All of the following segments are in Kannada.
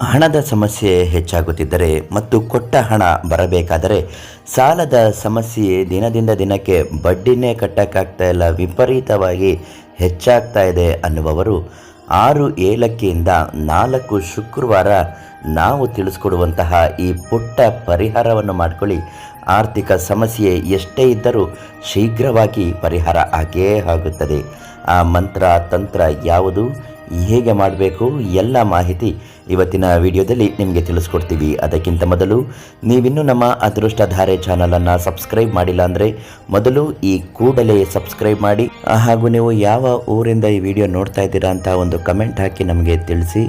ಹಣದ ಸಮಸ್ಯೆ ಹೆಚ್ಚಾಗುತ್ತಿದ್ದರೆ ಮತ್ತು ಕೊಟ್ಟ ಹಣ ಬರಬೇಕಾದರೆ ಸಾಲದ ಸಮಸ್ಯೆ ದಿನದಿಂದ ದಿನಕ್ಕೆ ಬಡ್ಡಿನೇ ಕಟ್ಟಕ್ಕಾಗ್ತಾ ಇಲ್ಲ, ವಿಪರೀತವಾಗಿ ಹೆಚ್ಚಾಗ್ತಾ ಇದೆ ಅನ್ನುವವರು 6 ಏಲಕ್ಕಿಯಿಂದ 4 ಶುಕ್ರವಾರ ನಾವು ತಿಳಿಸ್ಕೊಡುವಂತಹ ಈ ಪುಟ್ಟ ಪರಿಹಾರವನ್ನು ಮಾಡಿಕೊಳ್ಳಿ. ಆರ್ಥಿಕ ಸಮಸ್ಯೆ ಎಷ್ಟೇ ಇದ್ದರೂ ಶೀಘ್ರವಾಗಿ ಪರಿಹಾರ ಆಗೇ ಆಗುತ್ತದೆ. ಆ ಮಂತ್ರ ತಂತ್ರ ಯಾವುದು, ಹೇಗೆ ಮಾಡಬೇಕು, ಎಲ್ಲ ಮಾಹಿತಿ ಇವತ್ತಿನ ವಿಡಿಯೋದಲ್ಲಿ ನಿಮಗೆ ತಿಳಿಸ್ಕೊಡ್ತೀವಿ. ಅದಕ್ಕಿಂತ ಮೊದಲು ನೀವಿನ್ನೂ ನಮ್ಮ ಅದೃಷ್ಟಧಾರೆ ಚಾನಲನ್ನು ಸಬ್ಸ್ಕ್ರೈಬ್ ಮಾಡಿಲ್ಲ ಅಂದರೆ ಮೊದಲು ಈ ಕೂಡಲೇ ಸಬ್ಸ್ಕ್ರೈಬ್ ಮಾಡಿ, ಹಾಗೂ ನೀವು ಯಾವ ಊರಿಂದ ಈ ವಿಡಿಯೋ ನೋಡ್ತಾ ಇದ್ದೀರಾ ಅಂತ ಒಂದು ಕಮೆಂಟ್ ಹಾಕಿ ನಮಗೆ ತಿಳಿಸಿ.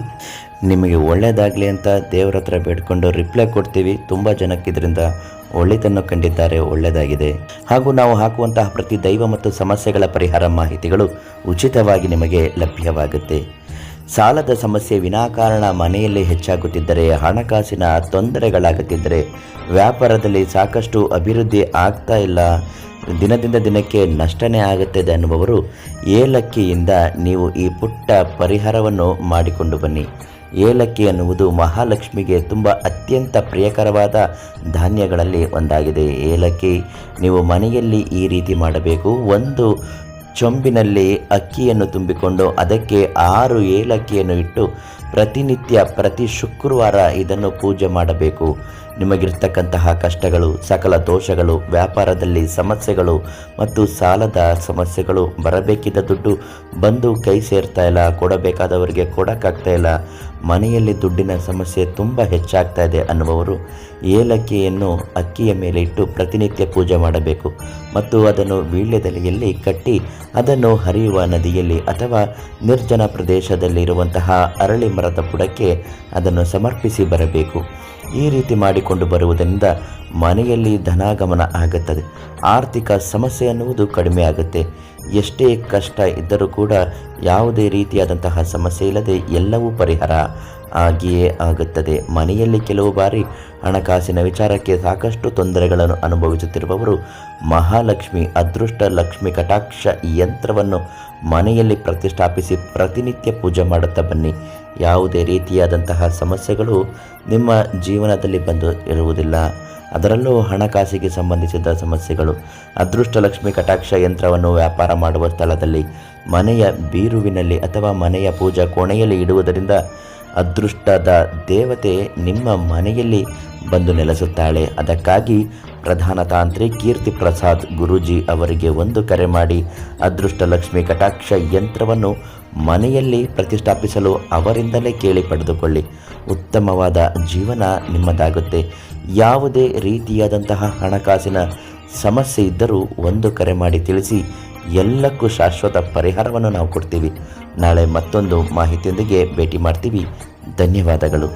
ನಿಮಗೆ ಒಳ್ಳೆಯದಾಗಲಿ ಅಂತ ದೇವರ ಹತ್ರ ಬೇಡ್ಕೊಂಡು ರಿಪ್ಲೈ ಕೊಡ್ತೀವಿ. ತುಂಬ ಜನಕ್ಕೆ ಇದರಿಂದ ಒಳ್ಳೆಯದನ್ನು ಕಂಡಿದ್ದಾರೆ, ಒಳ್ಳೆಯದಾಗಿದೆ. ಹಾಗೂ ನಾವು ಹಾಕುವಂತಹ ಪ್ರತಿ ದೈವ ಮತ್ತು ಸಮಸ್ಯೆಗಳ ಪರಿಹಾರ ಮಾಹಿತಿಗಳು ಉಚಿತವಾಗಿ ನಿಮಗೆ ಲಭ್ಯವಾಗುತ್ತೆ. ಸಾಲದ ಸಮಸ್ಯೆ ವಿನಾಕಾರಣ ಮನೆಯಲ್ಲಿ ಹೆಚ್ಚಾಗುತ್ತಿದ್ದರೆ, ಹಣಕಾಸಿನ ತೊಂದರೆಗಳಾಗುತ್ತಿದ್ದರೆ, ವ್ಯಾಪಾರದಲ್ಲಿ ಸಾಕಷ್ಟು ಅಭಿವೃದ್ಧಿ ಆಗ್ತಾ ಇಲ್ಲ, ದಿನದಿಂದ ದಿನಕ್ಕೆ ನಷ್ಟನೇ ಆಗುತ್ತದೆ ಅನ್ನುವವರು ಏಲಕ್ಕಿಯಿಂದ ನೀವು ಈ ಪುಟ್ಟ ಪರಿಹಾರವನ್ನು ಮಾಡಿಕೊಂಡು ಬನ್ನಿ. ಏಲಕ್ಕಿ ಅನ್ನುವುದು ಮಹಾಲಕ್ಷ್ಮಿಗೆ ತುಂಬ ಅತ್ಯಂತ ಪ್ರಿಯಕರವಾದ ಧಾನ್ಯಗಳಲ್ಲಿ ಒಂದಾಗಿದೆ. ಏಲಕ್ಕಿ ನೀವು ಮನೆಯಲ್ಲಿ ಈ ರೀತಿ ಮಾಡಬೇಕು. ಒಂದು ಚೊಂಬಿನಲ್ಲಿ ಅಕ್ಕಿಯನ್ನು ತುಂಬಿಕೊಂಡು ಅದಕ್ಕೆ 6 ಏಲಕ್ಕಿಯನ್ನು ಇಟ್ಟು ಪ್ರತಿನಿತ್ಯ ಪ್ರತಿ ಶುಕ್ರವಾರ ಇದನ್ನು ಪೂಜೆ ಮಾಡಬೇಕು. ನಿಮಗಿರ್ತಕ್ಕಂತಹ ಕಷ್ಟಗಳು, ಸಕಲ ದೋಷಗಳು, ವ್ಯಾಪಾರದಲ್ಲಿ ಸಮಸ್ಯೆಗಳು ಮತ್ತು ಸಾಲದ ಸಮಸ್ಯೆಗಳು, ಬರಬೇಕಿದ್ದ ದುಡ್ಡು ಬಂದು ಕೈ ಸೇರ್ತಾ ಇಲ್ಲ, ಕೊಡಬೇಕಾದವರಿಗೆ ಕೊಡೋಕ್ಕಾಗ್ತಾ ಇಲ್ಲ, ಮನೆಯಲ್ಲಿ ದುಡ್ಡಿನ ಸಮಸ್ಯೆ ತುಂಬ ಹೆಚ್ಚಾಗ್ತಾ ಇದೆ ಅನ್ನುವವರು ಏಲಕ್ಕಿಯನ್ನು ಅಕ್ಕಿಯ ಮೇಲೆ ಇಟ್ಟು ಪ್ರತಿನಿತ್ಯ ಪೂಜೆ ಮಾಡಬೇಕು. ಮತ್ತು ಅದನ್ನು ವೀಳ್ಯದೆಲೆಯಲ್ಲಿ ಕಟ್ಟಿ ಅದನ್ನು ಹರಿಯುವ ನದಿಯಲ್ಲಿ ಅಥವಾ ನಿರ್ಜನ ಪ್ರದೇಶದಲ್ಲಿರುವಂತಹ ಅರಳಿ ಮರದ ಬುಡಕ್ಕೆ ಅದನ್ನು ಸಮರ್ಪಿಸಿ ಬರಬೇಕು. ಈ ರೀತಿ ಮಾಡಿಕೊಂಡು ಬರುವುದರಿಂದ ಮನೆಯಲ್ಲಿ ಧನಾಗಮನ ಆಗುತ್ತದೆ. ಆರ್ಥಿಕ ಸಮಸ್ಯೆ ಅನ್ನುವುದು ಕಡಿಮೆ ಆಗುತ್ತೆ. ಎಷ್ಟೇ ಕಷ್ಟ ಇದ್ದರೂ ಕೂಡ ಯಾವುದೇ ರೀತಿಯಾದಂತಹ ಸಮಸ್ಯೆ ಇಲ್ಲದೆ ಎಲ್ಲವೂ ಪರಿಹಾರ ಆಗಿಯೇ ಆಗುತ್ತದೆ. ಮನೆಯಲ್ಲಿ ಕೆಲವು ಬಾರಿ ಹಣಕಾಸಿನ ವಿಚಾರಕ್ಕೆ ಸಾಕಷ್ಟು ತೊಂದರೆಗಳನ್ನು ಅನುಭವಿಸುತ್ತಿರುವವರು ಮಹಾಲಕ್ಷ್ಮಿ ಅದೃಷ್ಟ ಲಕ್ಷ್ಮಿ ಕಟಾಕ್ಷ ಯಂತ್ರವನ್ನು ಮನೆಯಲ್ಲಿ ಪ್ರತಿಷ್ಠಾಪಿಸಿ ಪ್ರತಿನಿತ್ಯ ಪೂಜೆ ಮಾಡುತ್ತಾ ಬನ್ನಿ. ಯಾವುದೇ ರೀತಿಯಾದಂತಹ ಸಮಸ್ಯೆಗಳು ನಿಮ್ಮ ಜೀವನದಲ್ಲಿ ಬಂದು ಇರುವುದಿಲ್ಲ. ಅದರಲ್ಲೂ ಹಣಕಾಸಿಗೆ ಸಂಬಂಧಿಸಿದ ಸಮಸ್ಯೆಗಳು. ಅದೃಷ್ಟ ಲಕ್ಷ್ಮಿ ಕಟಾಕ್ಷ ಯಂತ್ರವನ್ನು ವ್ಯಾಪಾರ ಮಾಡುವ ಸ್ಥಳದಲ್ಲಿ, ಮನೆಯ ಬೀರುವಿನಲ್ಲಿ ಅಥವಾ ಮನೆಯ ಪೂಜಾ ಕೋಣೆಯಲ್ಲಿ ಇಡುವುದರಿಂದ ಅದೃಷ್ಟದ ದೇವತೆ ನಿಮ್ಮ ಮನೆಯಲ್ಲಿ ಬಂದು ನೆಲೆಸುತ್ತಾಳೆ. ಅದಕ್ಕಾಗಿ ಪ್ರಧಾನ ತಾಂತ್ರಿ ಕೀರ್ತಿ ಪ್ರಸಾದ್ ಗುರೂಜಿ ಅವರಿಗೆ ಒಂದು ಕರೆ ಮಾಡಿ ಅದೃಷ್ಟ ಲಕ್ಷ್ಮಿ ಕಟಾಕ್ಷ ಯಂತ್ರವನ್ನು ಮನೆಯಲ್ಲಿ ಪ್ರತಿಷ್ಠಾಪಿಸಲು ಅವರಿಂದಲೇ ಕೇಳಿ ಪಡೆದುಕೊಳ್ಳಿ. ಉತ್ತಮವಾದ ಜೀವನ ನಿಮ್ಮದಾಗುತ್ತೆ. ಯಾವುದೇ ರೀತಿಯಾದಂತಹ ಹಣಕಾಸಿನ ಸಮಸ್ಯೆ ಇದ್ದರೂ ಒಂದು ಕರೆ ಮಾಡಿ ತಿಳಿಸಿ. ಎಲ್ಲಕ್ಕೂ ಶಾಶ್ವತ ಪರಿಹಾರವನ್ನು ನಾವು ಕೊಡ್ತೀವಿ. ನಾಳೆ ಮತ್ತೊಂದು ಮಾಹಿತಿಯೊಂದಿಗೆ ಭೇಟಿ ಮಾಡ್ತೀವಿ. ಧನ್ಯವಾದಗಳು.